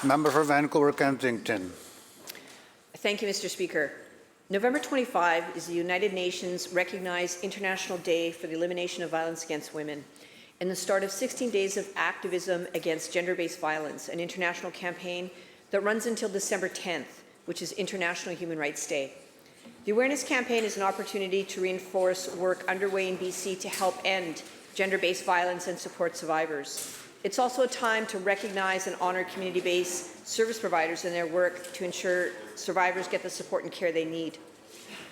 Member for Vancouver-Kensington. Thank you, Mr. Speaker. November 25 is the United Nations recognized International Day for the Elimination of Violence Against Women and the start of 16 days of activism against gender-based violence, an international campaign that runs until December 10th, which is International Human Rights Day. The awareness campaign is an opportunity to reinforce work underway in BC to help end gender-based violence and support survivors. It's also a time to recognize and honor community-based service providers in their work to ensure survivors get the support and care they need.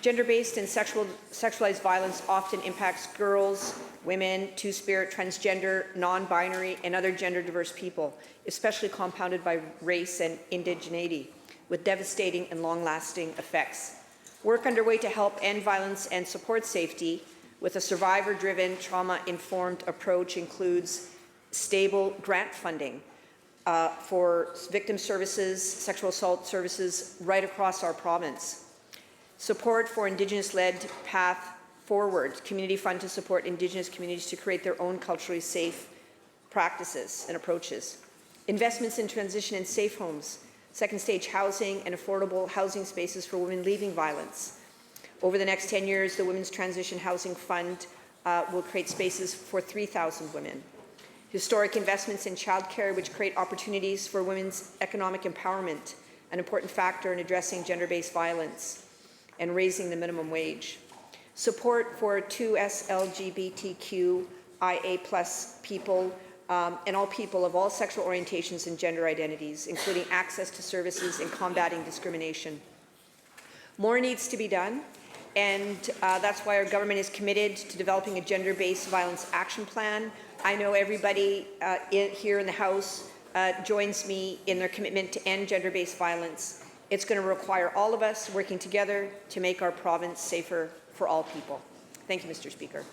Gender-based and sexualized violence often impacts girls, women, two-spirit, transgender, non-binary, and other gender-diverse people, especially compounded by race and indigeneity, with devastating and long-lasting effects. Work underway to help end violence and support safety with a survivor-driven, trauma-informed approach includes stable grant funding for victim services, sexual assault services right across our province. Support for Indigenous-led path forward, community fund to support Indigenous communities to create their own culturally safe practices and approaches. Investments in transition and safe homes, second stage housing and affordable housing spaces for women leaving violence. Over the next 10 years, the Women's Transition Housing Fund will create spaces for 3,000 women. Historic investments in childcare, which create opportunities for women's economic empowerment, an important factor in addressing gender-based violence and raising the minimum wage. Support for 2S LGBTQIA+ people and all people of all sexual orientations and gender identities, including access to services and combating discrimination. More needs to be done, and that's why our government is committed to developing a gender-based violence action plan. I know everybody here in the House joins me in their commitment to end gender-based violence. It's going to require all of us working together to make our province safer for all people. Thank you, Mr. Speaker.